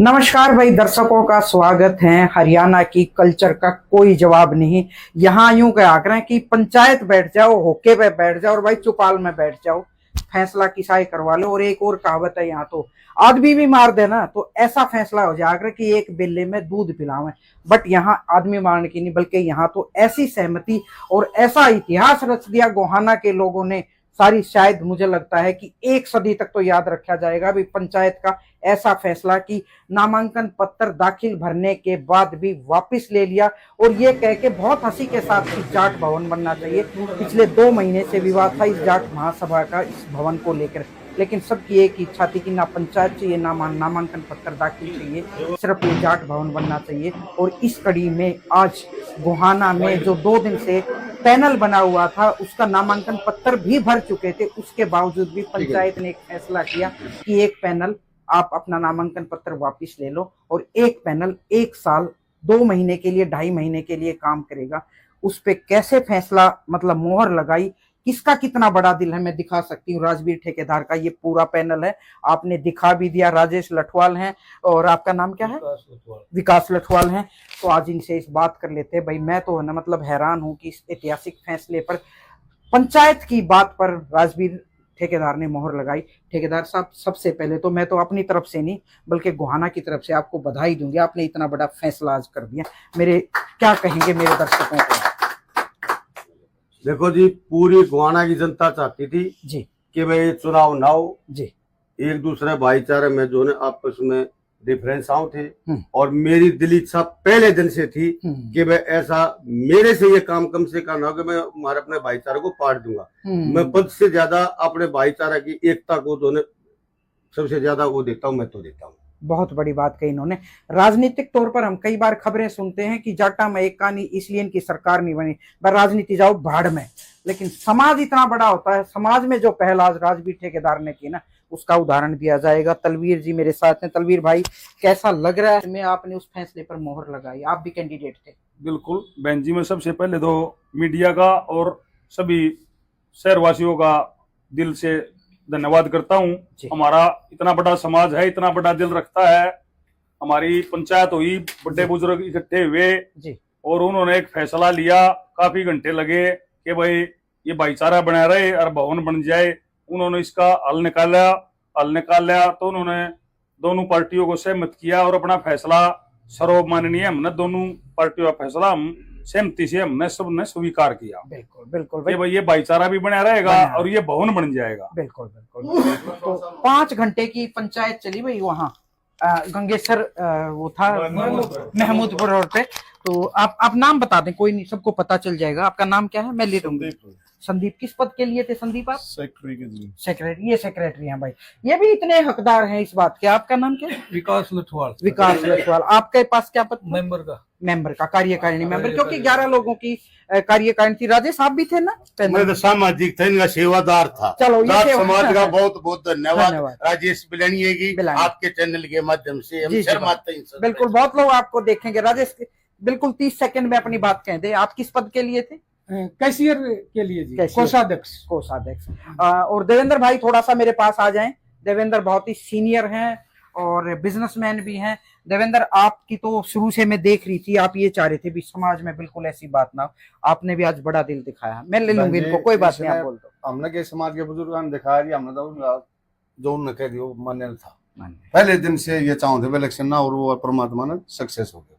नमस्कार भाई दर्शकों का स्वागत है। हरियाणा की कल्चर का कोई जवाब नहीं। यहाँ यूं कहा करें कि पंचायत बैठ जाओ, होके पे बैठ जाओ और भाई चुपाल में बैठ जाओ, फैसला किसाई करवा लो। और एक और कहावत है, यहाँ तो आदमी भी मार देना तो ऐसा फैसला हो जाएगा कि एक बिल्ले में दूध पिलावे। बट यहाँ आदमी मारने की नहीं, बल्कि यहाँ तो ऐसी सहमति और ऐसा इतिहास रच दिया गोहाना के लोगों ने सारी, शायद मुझे लगता है कि 1 सदी तक तो याद रखा जाएगा भी पंचायत का ऐसा फैसला कि नामांकन पत्र दाखिल भरने के बाद भी वापस ले लिया। और ये कह के बहुत हंसी के साथ कि जाट भवन बनना चाहिए। पिछले 2 महीने से विवाद था इस जाट महासभा का, इस भवन को लेकर, लेकिन सबकी एक इच्छा थी कि ना पंचायत चाहिए, ना नामांकन पत्र दाखिल चाहिए, सिर्फ ये जाट भवन बनना चाहिए। और इस कड़ी में आज गोहाना में जो 2 दिन से पैनल बना हुआ था उसका नामांकन पत्र भी भर चुके थे, उसके बावजूद भी पंचायत ने एक फैसला किया कि एक पैनल आप अपना नामांकन पत्र वापस ले लो और एक पैनल 1 साल 2 महीने के लिए 2.5 महीने के लिए काम करेगा। उस पे कैसे फैसला मतलब मोहर लगाई, किसका कितना बड़ा दिल है, मैं दिखा सकती हूँ। राजवीर ठेकेदार का ये पूरा पैनल है, आपने दिखा भी दिया। राजेश लठवाल हैं और आपका नाम क्या है? विकास लठवाल हैं। तो आज इनसे इस बात कर लेते हैं। भाई मैं तो है ना मतलब हैरान हूँ कि इस ऐतिहासिक फैसले पर, पंचायत की बात पर राजवीर ठेकेदार ने मोहर लगाई। ठेकेदार साहब, सबसे पहले तो मैं तो अपनी तरफ से नहीं बल्कि गोहाना की तरफ से आपको बधाई दूंगी, आपने इतना बड़ा फैसला आज कर दिया। मेरे क्या कहेंगे मेरे दर्शकों को? देखो जी, पूरी गोहाना की जनता चाहती थी जी कि भाई चुनाव ना हो जी, एक दूसरे भाईचारे में जो है आपस में डिफरेंस आओ थे। और मेरी दिल इच्छा पहले दिन से थी कि मैं ऐसा मेरे से ये काम कम से कम ना हो कि मैं हमारे अपने भाईचारे को पाट दूंगा। मैं पद से ज्यादा अपने भाईचारा की एकता को जो है सबसे ज्यादा वो देता हूँ, मैं तो देता हूँ। बहुत बड़ी बात कही इन्होंने। राजनीतिक तौर पर हम कई बार खबरें सुनते हैं कि जाटा में एक कहानी इसलिए इनकी सरकार नहीं बनी, राजनीति जाओ भाड़ में। लेकिन समाज इतना बड़ा होता है, समाज में जो पहल आज राजवीर ठेकेदार ने की ना, उसका उदाहरण दिया जाएगा। तलवीर जी मेरे साथ हैं। तलवीर भाई, कैसा लग रहा है में आपने उस फैसले पर मोहर लगाई? आप भी कैंडिडेट थे। बिल्कुल बहन जी, मैं सबसे पहले तो मीडिया का और सभी शहरवासियों का दिल से धन्यवाद करता हूँ। हमारा इतना बड़ा समाज है, इतना बड़ा दिल रखता है। हमारी पंचायत हुई, बड़े बुजुर्ग इकट्ठे हुए और उन्होंने एक फैसला लिया। काफी घंटे लगे कि भाई ये भाईचारा बना रहे और भवन बन जाए। उन्होंने इसका हल निकाला तो उन्होंने दोनों पार्टियों को सहमत किया और अपना फैसला सर्वमाननीय हमने दोनों पार्टियों का फैसला हम सहमति से हमने सबने स्वीकार किया। बिल्कुल बिल्कुल भाई ये भाईचारा भी बना रहेगा और ये भवन बन जाएगा। बिल्कुल बिल्कुल। तो 5 घंटे की पंचायत चली भाई वहाँ गंगेसर, वो था महमूदपुर रोड पे। तो आप नाम बता दें, कोई नहीं, सबको पता चल जाएगा। आपका नाम क्या है? मैं ले लूंगी। संदीप, किस पद के लिए थे संदीप आप? सेक्रेटरी के लिए। सेक्रेटरी, ये सेक्रेटरी हैं भाई, ये भी इतने हकदार हैं इस बात के। आपका नाम क्या है? विकास लठवाल। विकास लठवाल। आपके पास क्या पद? मेंबर का कार्यकारिणी मेंबर, क्योंकि 11 लोगों की कार्यकारिणी थी। राजेश आप भी थे ना? मैं तो सामाजिक था, इनका सेवादार था। चलो, ये समाज का बहुत बहुत धन्यवाद राजेश बिलनिया की, बिलानी। आपके चैनल के माध्यम से हम शर्माते हैं। बिल्कुल, बहुत लोग आपको देखेंगे। राजेश बिल्कुल 30 सेकंड में अपनी बात कह दे। आप किस पद के लिए थे? कैशियर के लिए जी, कोषाध्यक्ष। और देवेंद्र भाई थोड़ा सा मेरे पास आ जाएं। देवेंद्र बहुत ही सीनियर हैं और बिजनेसमैन भी हैं। देवेंद्र, आपकी तो शुरू से मैं देख रही थी, आप ये चाह रहे थे भी समाज में बिल्कुल ऐसी बात ना हो। आपने भी आज बड़ा दिल दिखाया। मैं ले लूंगी इनको, कोई बात नहीं, आप बोल दो। हमने के समाज के बुजुर्गों ने दिखाया जी, हमने तो जो उन्होंने कह दिया मान्य था। पहले दिन से ये चाहते थे इलेक्शन ना, और वो परमात्मा ने सक्सेस हो गया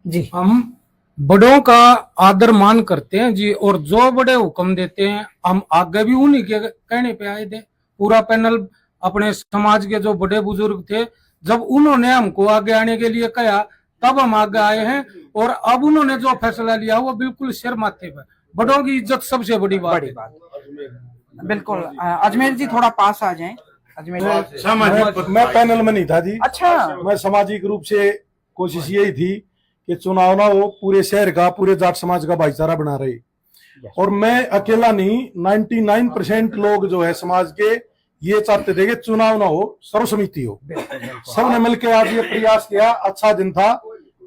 जी। हम बड़ों का आदर मान करते हैं जी, और जो बड़े हुक्म देते हैं हम आगे भी उन्हीं के कहने पे आए थे। पूरा पैनल अपने समाज के जो बड़े बुजुर्ग थे, जब उन्होंने हमको आगे आने के लिए कहा तब हम आगे आए हैं। और अब उन्होंने जो फैसला लिया वो बिल्कुल सिर माथे पर। बड़ों की इज्जत सबसे बड़ी बात है। बिल्कुल। अजमेर जी थोड़ा पास आ जाएं। अजमेर, मैं पैनल में नहीं था जी। अच्छा। मैं सामाजिक रूप से कोशिश यही थी कि चुनाव ना हो, पूरे शहर का, पूरे जाट समाज का भाईचारा बना रहे। और मैं अकेला नहीं, 99% लोग जो है समाज के ये चाहते थे कि चुनाव ना हो, सर्वसमिति हो। सबने मिलकर आज ये प्रयास किया। अच्छा दिन था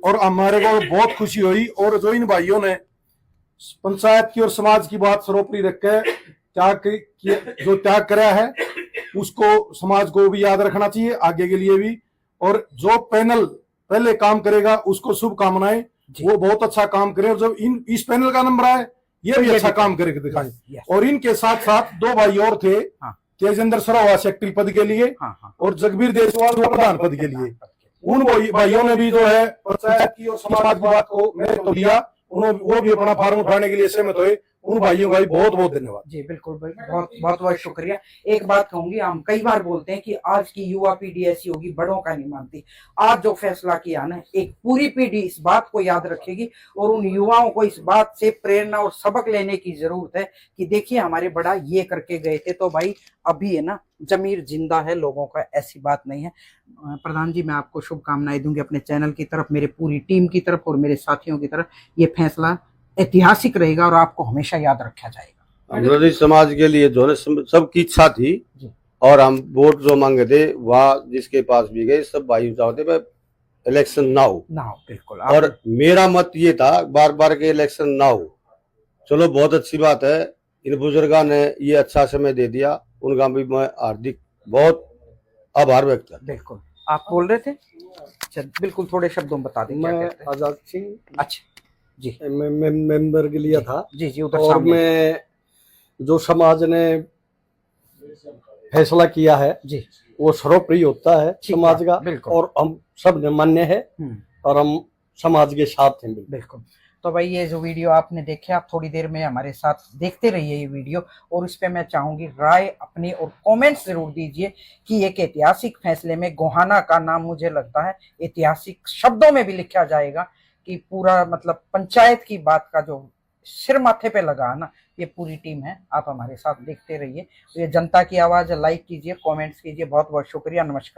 और हमारे को बहुत खुशी हुई। और जो इन भाइयों ने पंचायत की और समाज की बात सर्वोपरि रखकर जो त्याग कराया है, उसको समाज को भी याद रखना चाहिए आगे के लिए भी। और जो पैनल पहले काम करेगा उसको शुभकामनाएं, जी। वो बहुत अच्छा काम करे। और जब इस पैनल का नंबर आए ये भी अच्छा काम करके दिखाए। यस। और इनके साथ साथ दो भाई और थे, हाँ। तेजेंद्र सरोवा सेक्रेटरी पद के लिए हाँ हाँ और जगबीर देसवाल जो प्रधान पद के लिए। उन भाइयों ने भी जो है पंचायत की और समाज की बात को मैंने तो लिया, उन्होंने वो भी अपना फार्म उठाने के लिए सहमत हुए। उन भाइयों का भी बहुत बहुत धन्यवाद। जी बिल्कुल बहुत बहुत बहुत शुक्रिया। एक बात कहूंगी, हम कई बार बोलते हैं कि आज की युवा पीढ़ी ऐसी होगी, बड़ों का नहीं मानती। आज जो फैसला किया ना, एक पूरी पीढ़ी इस बात को याद रखेगी और उन युवाओं को इस बात से प्रेरणा और सबक लेने की जरूरत है कि देखिए हमारे बड़ा ये करके गए थे, तो भाई अभी है ना जमीर जिंदा है लोगों का, ऐसी बात नहीं है। प्रधान जी, मैं आपको शुभकामनाएं दूंगी अपने चैनल की तरफ, मेरे पूरी टीम की तरफ और मेरे साथियों की तरफ। ये फैसला ऐतिहासिक रहेगा और आपको हमेशा याद रखा जाएगा। हमारे समाज के लिए जो है सबकी इच्छा थी जी। और हम वोट जो मांगे थे वहाँ जिसके पास भी गए सब भाई चाहते थे इलेक्शन ना हो। बिल्कुल। और मेरा मत ये था बार बार के इलेक्शन ना हो। चलो बहुत अच्छी बात है, इन बुजुर्गों ने ये अच्छा समय दे दिया, उनका भी मैं हार्दिक बहुत आभार व्यक्त करता हूं। बिल्कुल। आप बोल रहे थे? अच्छा, बिल्कुल थोड़े शब्दों में बता दें क्या मैं कहते हैं। आजाद सिंह अच्छा जी मेंबर के लिए था। जी जी, उधर और सामने। मैं जो समाज ने फैसला किया है जी वो सर्वोपरि होता है ठीक समाज है, का, बिल्कुल। और हम सब ने मान्य है और हम समाज के साथ हैं। बिल्कुल। तो भाई ये जो वीडियो आपने देखे, आप थोड़ी देर में हमारे साथ देखते रहिए ये वीडियो, और इस पे मैं चाहूंगी राय अपनी और कमेंट्स जरूर दीजिए कि एक ऐतिहासिक फैसले में गोहाना का नाम मुझे लगता है ऐतिहासिक शब्दों में भी लिखा जाएगा कि पूरा मतलब पंचायत की बात का जो सिर माथे पे लगा ना, ये पूरी टीम है। आप हमारे साथ देखते रहिए। ये जनता की आवाज, लाइक कीजिए, कमेंट्स कीजिए। बहुत बहुत शुक्रिया। नमस्कार।